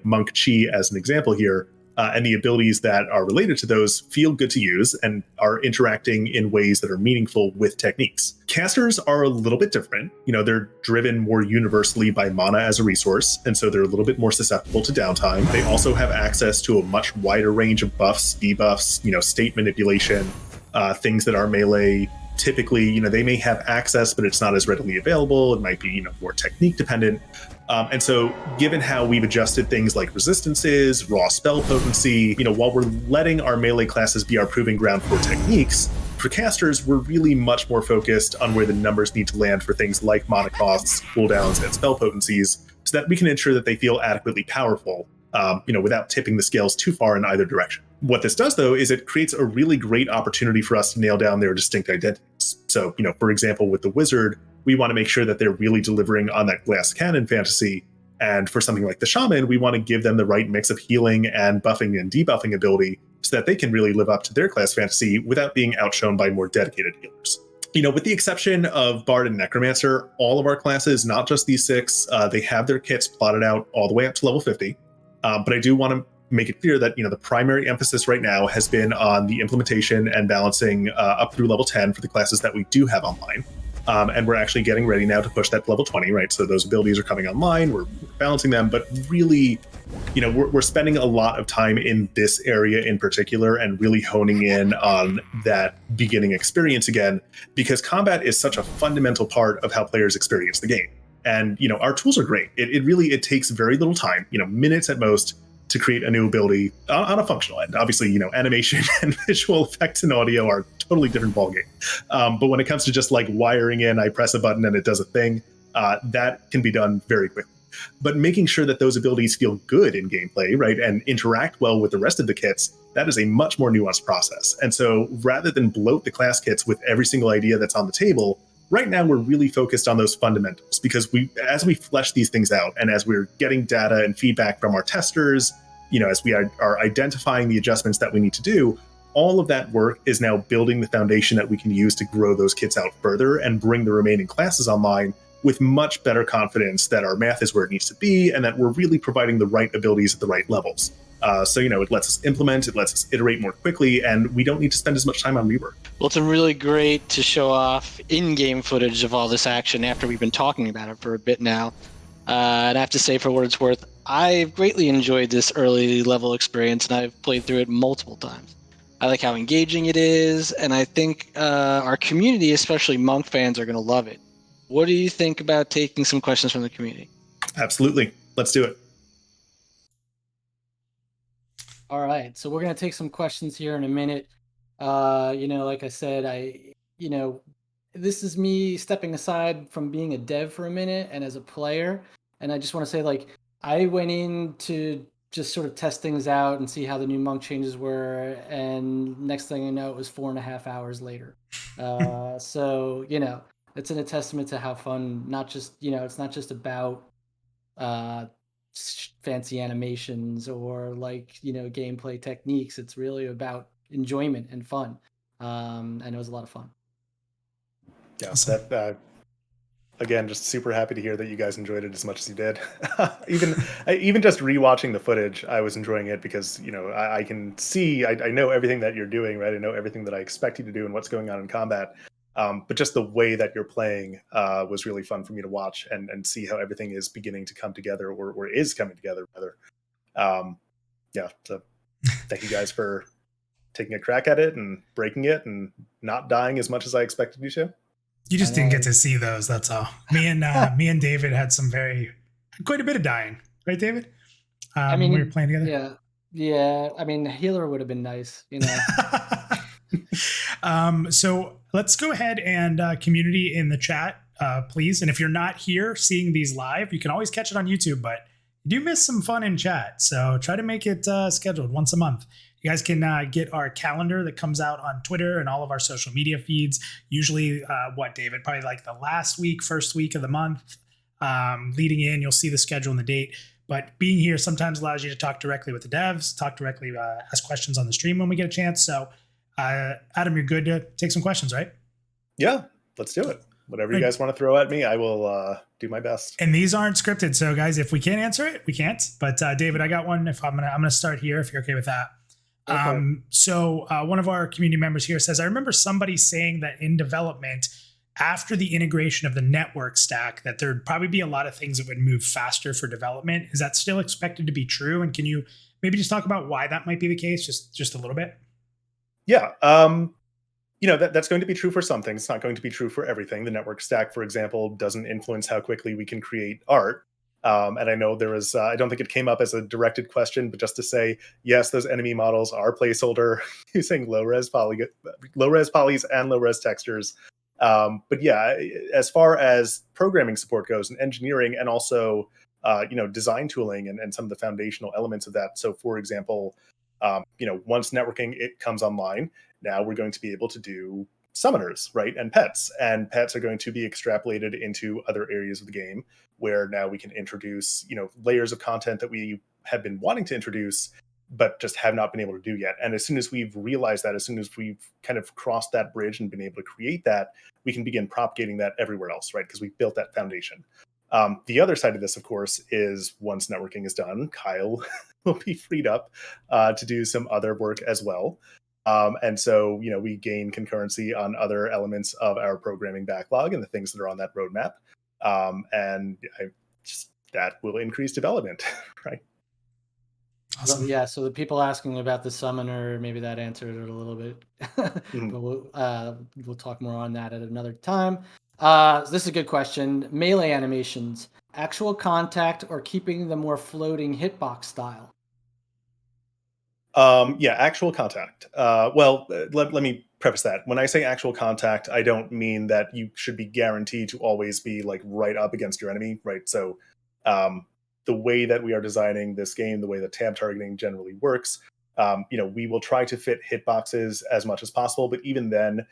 Monk Chi as an example here, and the abilities that are related to those feel good to use and are interacting in ways that are meaningful with techniques. Casters are a little bit different. They're driven more universally by mana as a resource, and so they're a little bit more susceptible to downtime. They also have access to a much wider range of buffs, debuffs, state manipulation, things that our melee typically, they may have access, but it's not as readily available. It might be, more technique dependent. And so given how we've adjusted things like resistances, raw spell potency, while we're letting our melee classes be our proving ground for techniques, for casters, we're really much more focused on where the numbers need to land for things like mana costs, cooldowns, and spell potencies, so that we can ensure that they feel adequately powerful, without tipping the scales too far in either direction. What this does, though, is it creates a really great opportunity for us to nail down their distinct identities. So, for example, with the wizard, we want to make sure that they're really delivering on that glass cannon fantasy. And for something like the shaman, we want to give them the right mix of healing and buffing and debuffing ability so that they can really live up to their class fantasy without being outshone by more dedicated healers. With the exception of Bard and Necromancer, all of our classes, not just these 6, they have their kits plotted out all the way up to level 50. But I do want to make it clear that the primary emphasis right now has been on the implementation and balancing up through level 10 for the classes that we do have online. And we're actually getting ready now to push that to level 20, right? So those abilities are coming online, we're balancing them, but really, we're spending a lot of time in this area in particular and really honing in on that beginning experience again, because combat is such a fundamental part of how players experience the game. And, our tools are great. It takes very little time, minutes at most, to create a new ability on a functional end. Obviously, animation and visual effects and audio are totally different ballgame. But when it comes to just like wiring in, I press a button and it does a thing, that can be done very quickly. But making sure that those abilities feel good in gameplay, right, and interact well with the rest of the kits, that is a much more nuanced process. And so rather than bloat the class kits with every single idea that's on the table, right now we're really focused on those fundamentals, because as we flesh these things out and as we're getting data and feedback from our testers, as we are identifying the adjustments that we need to do, all of that work is now building the foundation that we can use to grow those kits out further and bring the remaining classes online with much better confidence that our math is where it needs to be and that we're really providing the right abilities at the right levels. So, it lets us implement, it lets us iterate more quickly, and we don't need to spend as much time on rework. Well, it's really great to show off in-game footage of all this action after we've been talking about it for a bit now. And I have to say, for what it's worth, I've greatly enjoyed this early level experience, and I've played through it multiple times. I like how engaging it is, and I think our community, especially Monk fans, are going to love it. What do you think about taking some questions from the community? Absolutely. Let's do it. All right, so we're going to take some questions here in a minute. Like I said, this is me stepping aside from being a dev for a minute and as a player. And I just want to say, I went in to just sort of test things out and see how the new monk changes were. And next thing I know, it was 4.5 hours later. So, it's a testament to how fun, not just, it's not just about fancy animations or gameplay techniques. It's really about enjoyment and fun. And it was a lot of fun. Yeah, that again, just super happy to hear that you guys enjoyed it as much as you did. even just rewatching the footage, I was enjoying it because I can see, I know everything that you're doing, right? I know everything that I expect you to do and what's going on in combat. But just the way that you're playing was really fun for me to watch and see how everything is beginning to come together, or is coming together rather. So thank you guys for taking a crack at it and breaking it and not dying as much as I expected you to. You just didn't get to see those. That's all. Me and David had quite a bit of dying, right, David? When we were playing together. Yeah. I mean, healer would have been nice, So let's go ahead and community in the chat, please. And if you're not here seeing these live, you can always catch it on YouTube, but you do miss some fun in chat. So try to make it scheduled once a month. You guys can get our calendar that comes out on Twitter and all of our social media feeds. Usually, David? Probably like the last week, first week of the month, leading in. You'll see the schedule and the date. But being here sometimes allows you to talk directly with the devs, talk directly, ask questions on the stream when we get a chance. So, Adam, you're good to take some questions, right? Yeah, let's do it. Whatever you guys want to throw at me, I will do my best. And these aren't scripted, so guys, if we can't answer it, we can't. But David, I got one. If I'm gonna start here, if you're okay with that. Okay. So one of our community members here says, I remember somebody saying that in development, after the integration of the network stack, that there'd probably be a lot of things that would move faster for development. Is that still expected to be true? And can you maybe just talk about why that might be the case, just a little bit? Yeah. That's going to be true for some things. It's not going to be true for everything. The network stack, for example, doesn't influence how quickly we can create art. And I know there was, I don't think it came up as a directed question, but just to say, yes, those enemy models are placeholder using low-res polys and low-res textures. But yeah, as far as programming support goes and engineering and also, design tooling and some of the foundational elements of that. So for example, once networking it comes online, now we're going to be able to do summoners, right? And pets are going to be extrapolated into other areas of the game where now we can introduce, layers of content that we have been wanting to introduce, but just have not been able to do yet. And as soon as we've realized that, as soon as we've kind of crossed that bridge and been able to create that, we can begin propagating that everywhere else, right? Because we've built that foundation. The other side of this, of course, is once networking is done, Kyle will be freed up to do some other work as well. And so, we gain concurrency on other elements of our programming backlog and the things that are on that roadmap. That will increase development, right? Awesome. Yeah, so the people asking about the summoner, maybe that answered it a little bit, but we'll talk more on that at another time. This is a good question. Melee animations, actual contact or keeping the more floating hitbox style? Actual contact. Let me preface that. When I say actual contact, I don't mean that you should be guaranteed to always be like right up against your enemy, right? So, the way that we are designing this game, the way that tab targeting generally works, we will try to fit hitboxes as much as possible, but even then,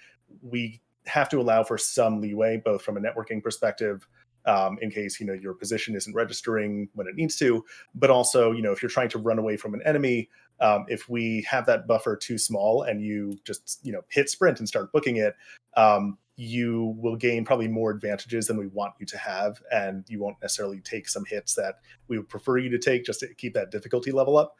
we have to allow for some leeway, both from a networking perspective, in case your position isn't registering when it needs to, but also if you're trying to run away from an enemy, if we have that buffer too small and you just hit sprint and start booking it, you will gain probably more advantages than we want you to have, and you won't necessarily take some hits that we would prefer you to take just to keep that difficulty level up.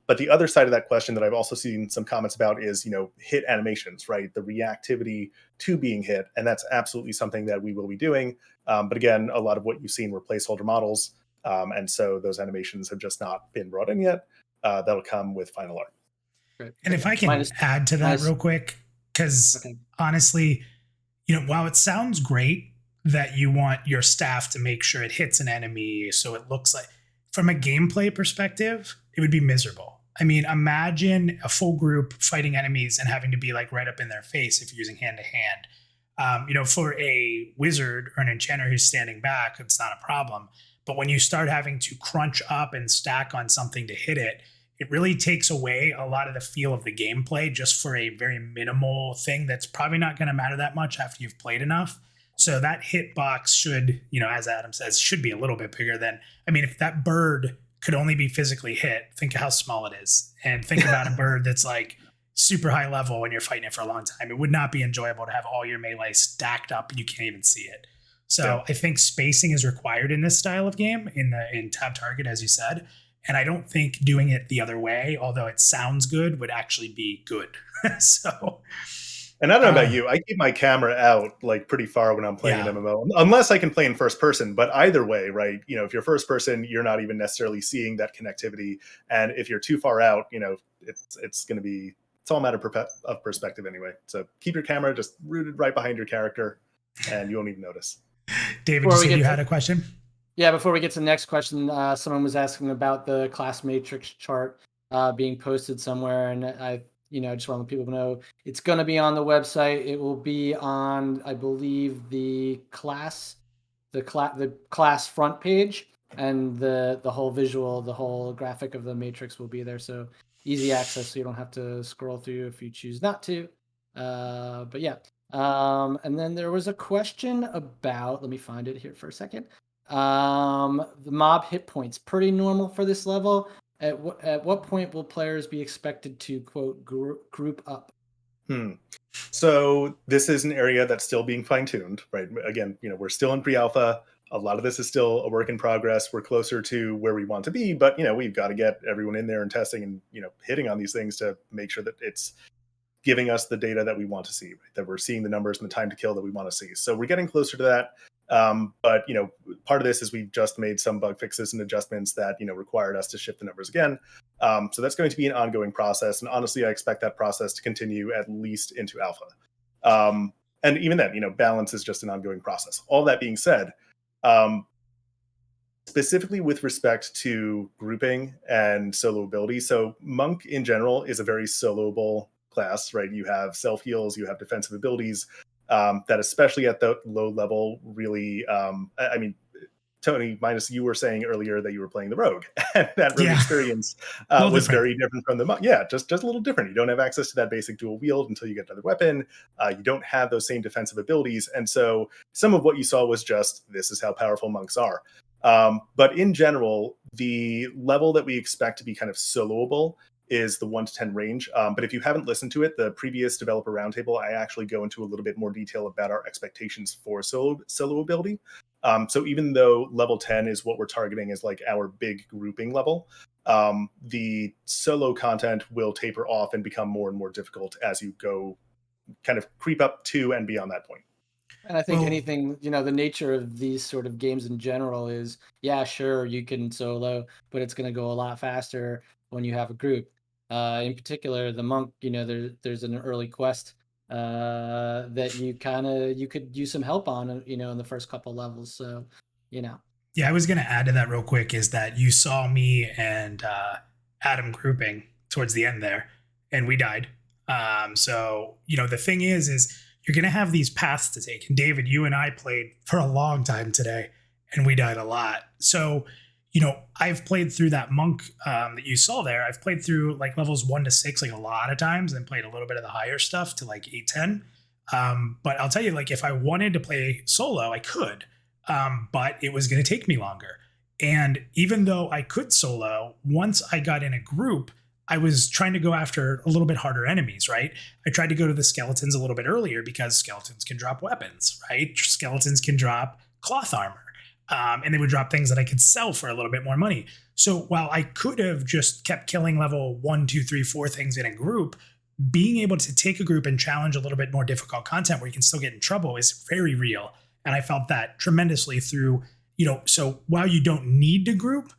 But the other side of that question that I've also seen some comments about is, hit animations, right? The reactivity to being hit. And that's absolutely something that we will be doing. But again, a lot of what you've seen were placeholder models. And so those animations have just not been brought in yet. That'll come with final art. Great. And if I can add to that real quick, because honestly, while it sounds great that you want your staff to make sure it hits an enemy so it looks like, from a gameplay perspective, it would be miserable. I mean, imagine a full group fighting enemies and having to be like right up in their face if you're using hand to hand. For a wizard or an enchanter who's standing back, it's not a problem. But when you start having to crunch up and stack on something to hit it, it really takes away a lot of the feel of the gameplay just for a very minimal thing that's probably not going to matter that much after you've played enough. So that hitbox should, as Adam says, should be a little bit bigger than, if that bird could only be physically hit, think of how small it is. And think about a bird that's like super high level when you're fighting it for a long time. It would not be enjoyable to have all your melee stacked up and you can't even see it. So I think spacing is required in this style of game in tab target, as you said. And I don't think doing it the other way, although it sounds good, would actually be good. And I don't know about you, I keep my camera out like pretty far when I'm playing an MMO, unless I can play in first person. But either way, right? If you're first person, you're not even necessarily seeing that connectivity. And if you're too far out, it's going to be, it's all a matter of perspective anyway. So keep your camera just rooted right behind your character and you won't even notice. David, you said you had a question? Yeah, before we get to the next question, someone was asking about the class matrix chart being posted somewhere, and I just want people to know it's going to be on the website. It will be on, I believe, the class front page, and the whole visual, the whole graphic of the matrix will be there. So easy access, so you don't have to scroll through if you choose not to. But yeah. And then there was a question about, let me find it here for a second. The mob hit points, pretty normal for this level. At what point will players be expected to, quote, group up? So this is an area that's still being fine-tuned, right? Again, we're still in pre-alpha. A lot of this is still a work in progress. We're closer to where we want to be, but we've got to get everyone in there and testing and hitting on these things to make sure that it's giving us the data that we want to see, right? That we're seeing the numbers and the time to kill that we want to see. So we're getting closer to that. But part of this is we've just made some bug fixes and adjustments that required us to shift the numbers again. So that's going to be an ongoing process. And honestly, I expect that process to continue at least into alpha. And even then, balance is just an ongoing process. All that being said, specifically with respect to grouping and solo ability. So Monk in general is a very soloable class, right? You have self heals, you have defensive abilities that, especially at the low level, really. I mean, Tony, minus you were saying earlier that you were playing the rogue, and that rogue experience was very different from the monk. Yeah, just a little different. You don't have access to that basic dual wield until you get another weapon. You don't have those same defensive abilities, and so some of what you saw was just, this is how powerful monks are. But in general, the level that we expect to be kind of soloable is the 1 to 10 range. But if you haven't listened to it, the previous developer roundtable, I actually go into a little bit more detail about our expectations for solo ability. So even though level 10 is what we're targeting as like our big grouping level, the solo content will taper off and become more and more difficult as you go kind of creep up to and beyond that point. And I think anything, the nature of these sort of games in general is, yeah, sure, you can solo, but it's going to go a lot faster when you have a group. In particular, the monk, there's an early quest that you could use some help on, in the first couple levels. So, Yeah, I was going to add to that real quick is that you saw me and Adam grouping towards the end there, and we died. So, the thing is you're going to have these paths to take. And David, you and I played for a long time today, and we died a lot. So, I've played through that monk that you saw there. I've played through like levels 1 to 6 like a lot of times, and played a little bit of the higher stuff to like 8, 10. But I'll tell you, like, if I wanted to play solo, I could, but it was going to take me longer. And even though I could solo, once I got in a group, I was trying to go after a little bit harder enemies, right? I tried to go to the skeletons a little bit earlier because skeletons can drop weapons, right? Skeletons can drop cloth armor. And they would drop things that I could sell for a little bit more money. So while I could have just kept killing level 1, 2, 3, 4 things in a group, being able to take a group and challenge a little bit more difficult content where you can still get in trouble is very real. And I felt that tremendously through, so while you don't need to group,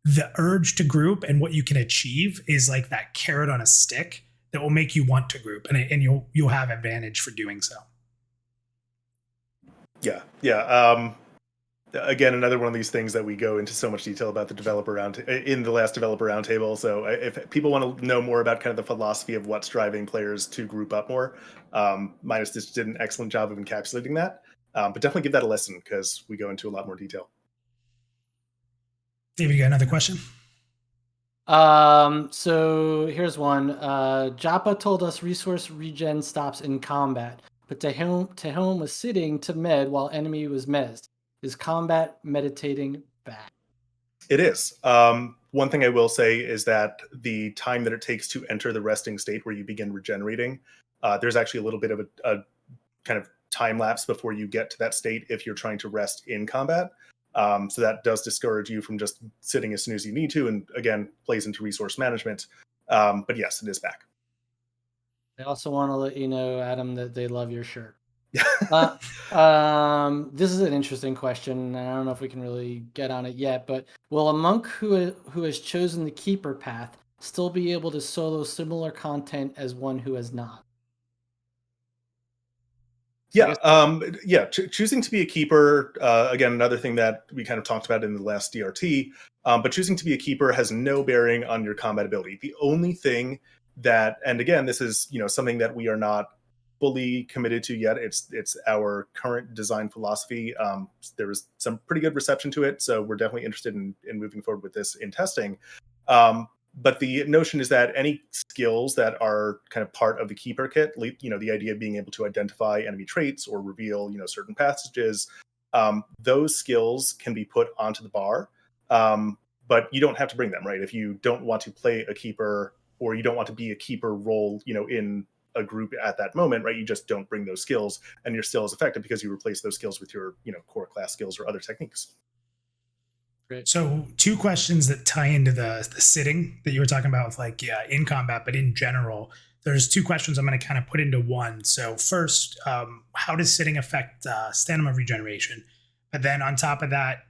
the urge to group and what you can achieve is like that carrot on a stick that will make you want to group, and you'll have advantage for doing so. Yeah. Again, another one of these things that we go into so much detail about in the last developer roundtable. So if people want to know more about kind of the philosophy of what's driving players to group up more, Minus just did an excellent job of encapsulating that. But definitely give that a listen because we go into a lot more detail. David, you got another question? So here's one. Joppa told us resource regen stops in combat, but Tehom was sitting to med while enemy was mezzed. Is combat meditating bad? It is. One thing I will say is that the time that it takes to enter the resting state where you begin regenerating, there's actually a little bit of a kind of time lapse before you get to that state if you're trying to rest in combat. So that does discourage you from just sitting as soon as you need to, and again, plays into resource management. But yes, it is back. I also want to let you know, Adam, that they love your shirt. This is an interesting question. I don't know if we can really get on it yet, but will a monk who has chosen the keeper path still be able to solo similar content as one who has not? Choosing to be a keeper, again, another thing that we kind of talked about in the last DRT, but choosing to be a keeper has no bearing on your combat ability. The only thing that, and again, this is something that we are not fully committed to yet. It's our current design philosophy. There was some pretty good reception to it, so we're definitely interested in moving forward with this in testing. But the notion is that any skills that are kind of part of the keeper kit, the idea of being able to identify enemy traits or reveal, certain passages, those skills can be put onto the bar, but you don't have to bring them, right? If you don't want to play a keeper or you don't want to be a keeper role, in a group at that moment, right? You just don't bring those skills, and you're still as effective because you replace those skills with your, core class skills or other techniques. Great. So 2 questions that tie into the sitting that you were talking about with in combat, but in general, there's 2 questions I'm going to kind of put into one. So first, how does sitting affect stamina regeneration? But then on top of that,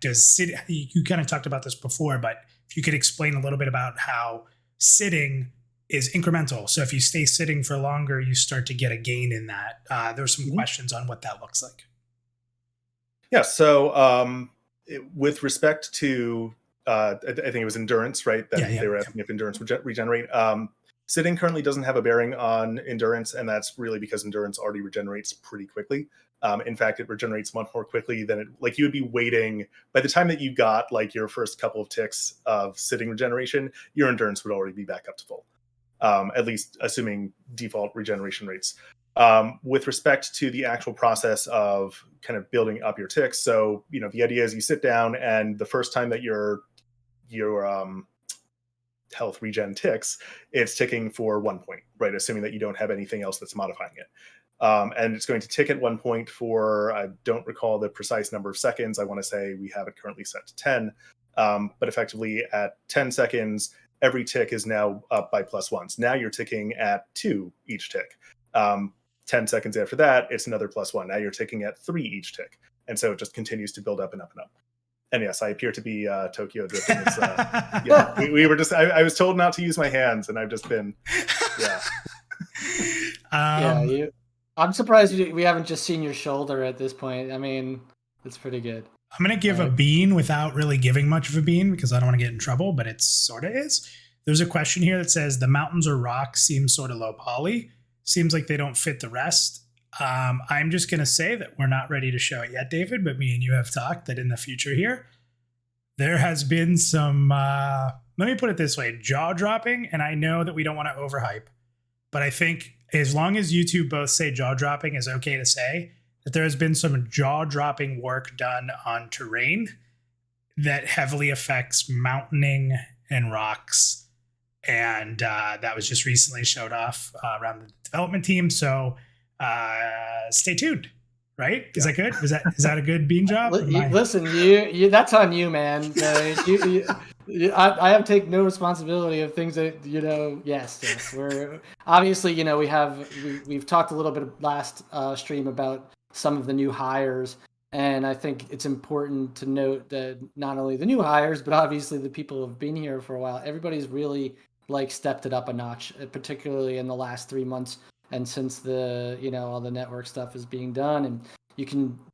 you kind of talked about this before, but if you could explain a little bit about how sitting is incremental. So if you stay sitting for longer, you start to get a gain in that. There's some questions on what that looks like. Yeah. So with respect to, I think it was endurance, right? That they were asking if endurance would regenerate. Sitting currently doesn't have a bearing on endurance, and that's really because endurance already regenerates pretty quickly. In fact, it regenerates much more quickly than it, like you would be waiting. By the time that you got like your first couple of ticks of sitting regeneration, your endurance would already be back up to full. At least assuming default regeneration rates. With respect to the actual process of kind of building up your ticks, so the idea is you sit down, and the first time that your health regen ticks, it's ticking for 1 point, right? Assuming that you don't have anything else that's modifying it. And it's going to tick at 1 point for, I don't recall the precise number of seconds. I want to say we have it currently set to 10. But effectively at 10 seconds, every tick is now up by +1s. Now you're ticking at 2 each tick. 10 seconds after that, it's another +1. Now you're ticking at 3 each tick. And so it just continues to build up and up and up. And yes, I appear to be Tokyo drifting. It's, we were just, I was told not to use my hands, and I've just been, I'm surprised we haven't just seen your shoulder at this point. I mean, it's pretty good. I'm going to give a bean without really giving much of a bean because I don't want to get in trouble, but it sort of is. There's a question here that says the mountains or rocks seem sort of low poly. Seems like they don't fit the rest. I'm just going to say that we're not ready to show it yet, David, but me and you have talked that in the future here, there has been some, let me put it this way, jaw dropping. And I know that we don't want to overhype, but I think as long as you two both say jaw dropping is okay to say, that there has been some jaw dropping work done on terrain that heavily affects mountaining and rocks. And that was just recently showed off around the development team. So stay tuned, right? Is that good? Is that a good bean job? Listen, you that's on you, man. I have taken no responsibility of things that Yes, we're obviously we've talked a little bit last stream about some of the new hires, and I think it's important to note that not only the new hires, but obviously the people who have been here for a while. Everybody's really stepped it up a notch, particularly in the last 3 months. And since the all the network stuff is being done, and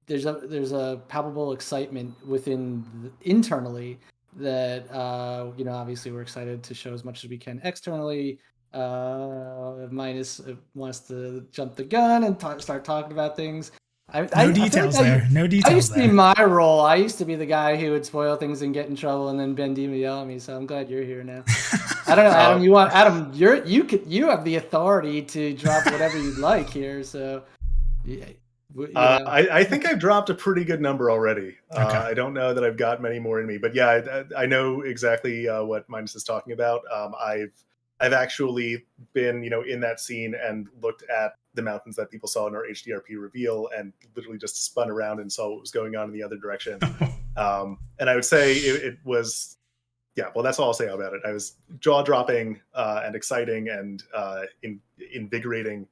there's a palpable excitement internally that obviously we're excited to show as much as we can externally. Minus wants to jump the gun and start talking about things. No details there. I used to be my role. I used to be the guy who would spoil things and get in trouble, and then Ben D would yell at me. So I'm glad you're here now. I don't know, Adam. You have the authority to drop whatever you'd like here. So, I think I've dropped a pretty good number already. Okay. I don't know that I've got many more in me, but yeah, I know exactly what Minus is talking about. I've actually been in that scene and looked at the mountains that people saw in our HDRP reveal and literally just spun around and saw what was going on in the other direction. And I would say it was. Yeah, well, that's all I'll say about it. I was jaw-dropping and exciting and invigorating,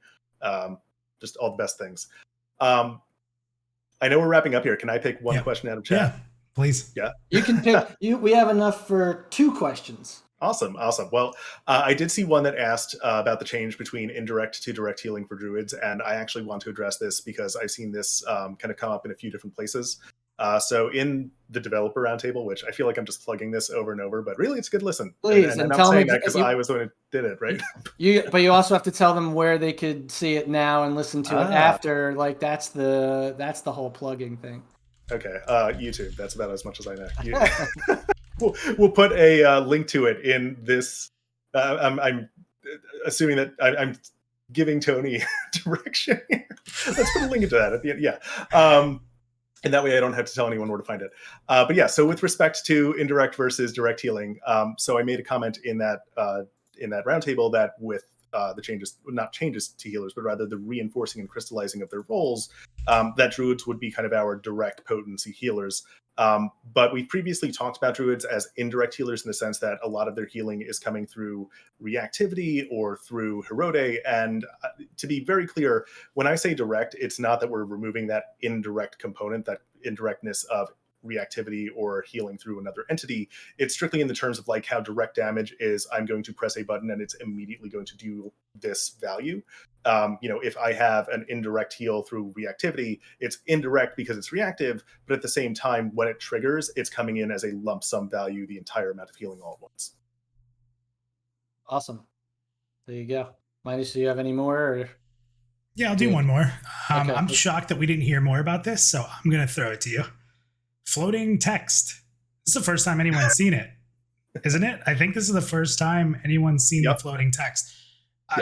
just all the best things. I know we're wrapping up here. Can I pick one question out of chat? Yeah, please. Yeah, you can pick. We have enough for 2 questions. Awesome. Well, I did see one that asked about the change between indirect to direct healing for druids, and I actually want to address this because I've seen this kind of come up in a few different places. So in the developer roundtable, which I feel like I'm just plugging this over and over, but really it's a good listen. Please, and I'm tell me because I was the one who did it, right? But you also have to tell them where they could see it now and listen to it after. Like that's the whole plugging thing. Okay, YouTube. That's about as much as I know. We'll put a link to it in this. I'm assuming that I'm giving Tony direction here. Let's put a link into that at the end. Yeah. And that way I don't have to tell anyone where to find it. But yeah, so with respect to indirect versus direct healing, so I made a comment in that roundtable that with the changes, not changes to healers, but rather the reinforcing and crystallizing of their roles, that druids would be kind of our direct potency healers. But we've previously talked about druids as indirect healers in the sense that a lot of their healing is coming through reactivity or through Herode. And to be very clear, when I say direct, it's not that we're removing that indirect component, that indirectness of reactivity or healing through another entity. It's strictly in the terms of like how direct damage is. I'm going to press a button and it's immediately going to do this value. If I have an indirect heal through reactivity, it's indirect because it's reactive, but at the same time, when it triggers, it's coming in as a lump sum value, the entire amount of healing all at once. Awesome. There you go. Minus, do you have any more? Or? Yeah, I'll do one more. Okay. I'm shocked that we didn't hear more about this, so I'm going to throw it to you. Floating text. This is the first time anyone's seen it, isn't it? I think this is the first time anyone's seen the floating text.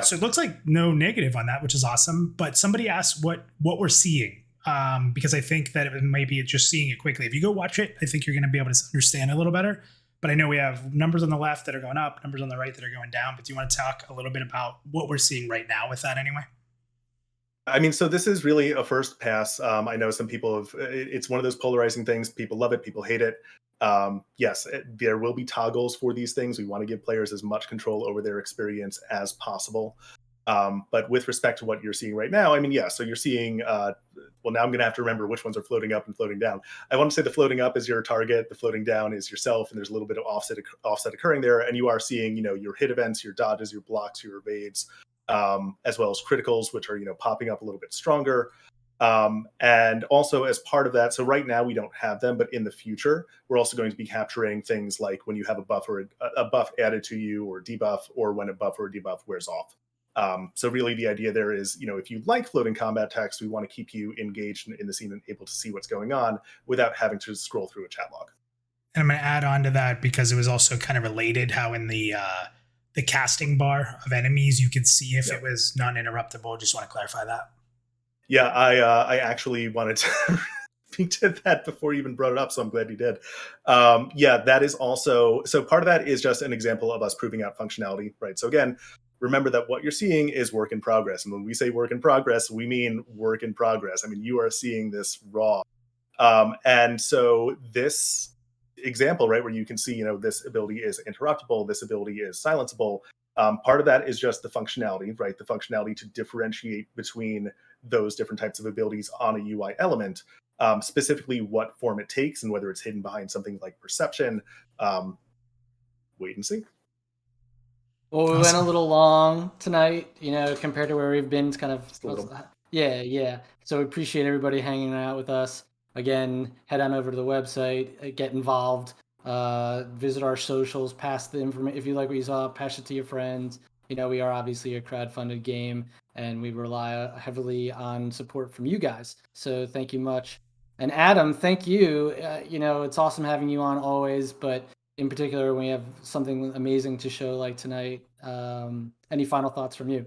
So it looks like no negative on that, which is awesome. But somebody asked what we're seeing, because I think that it might be just seeing it quickly. If you go watch it, I think you're going to be able to understand a little better. But I know we have numbers on the left that are going up, numbers on the right that are going down. But do you want to talk a little bit about what we're seeing right now with that anyway? I mean, so this is really a first pass. I know some people have, it's one of those polarizing things. People love it, people hate it. Yes, there will be toggles for these things. We want to give players as much control over their experience as possible. But with respect to what you're seeing right now, I mean, yeah, so you're seeing, well, now I'm going to have to remember which ones are floating up and floating down. I want to say the floating up is your target, the floating down is yourself, and there's a little bit of offset occurring there. And you are seeing, your hit events, your dodges, your blocks, your evades, as well as criticals, which are, popping up a little bit stronger. And also as part of that, so right now we don't have them, but in the future, we're also going to be capturing things like when you have a buff or a buff added to you or debuff, or when a buff or a debuff wears off. So really the idea there is, if you like floating combat text, we want to keep you engaged in the scene and able to see what's going on without having to scroll through a chat log. And I'm going to add on to that because it was also kind of related how in the casting bar of enemies, you could see if it was non-interruptible. Just want to clarify that. Yeah, I actually wanted to speak to that before you even brought it up, so I'm glad you did. That is also, so part of that is just an example of us proving out functionality, right? So again, remember that what you're seeing is work in progress. And when we say work in progress, we mean work in progress. I mean, you are seeing this raw. And so this example, right, where you can see, this ability is interruptible, this ability is silenceable. Part of that is just the functionality, right? The functionality to differentiate between those different types of abilities on a UI element, specifically what form it takes and whether it's hidden behind something like perception. Wait and see. Well, we went a little long tonight, compared to where we've been. It's kind of, yeah. So we appreciate everybody hanging out with us. Again, head on over to the website, get involved, visit our socials, pass the information. If you like what you saw, pass it to your friends. We are obviously a crowdfunded game, and we rely heavily on support from you guys. So thank you much. And Adam, thank you. It's awesome having you on always, but in particular, when we have something amazing to show like tonight. Any final thoughts from you?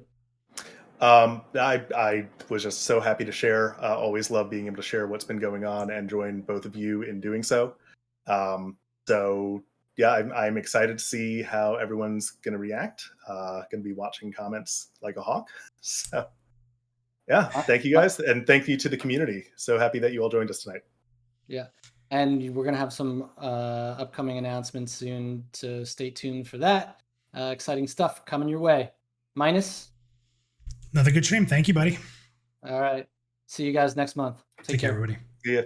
I was just so happy to share. Always love being able to share what's been going on and join both of you in doing so. I'm excited to see how everyone's going to react. Going to be watching comments like a hawk. So, yeah, thank you guys, and thank you to the community. So happy that you all joined us tonight. Yeah, and we're going to have some upcoming announcements soon, so stay tuned for that. Exciting stuff coming your way. Minus? Another good stream. Thank you, buddy. All right. See you guys next month. Take care, everybody. See ya.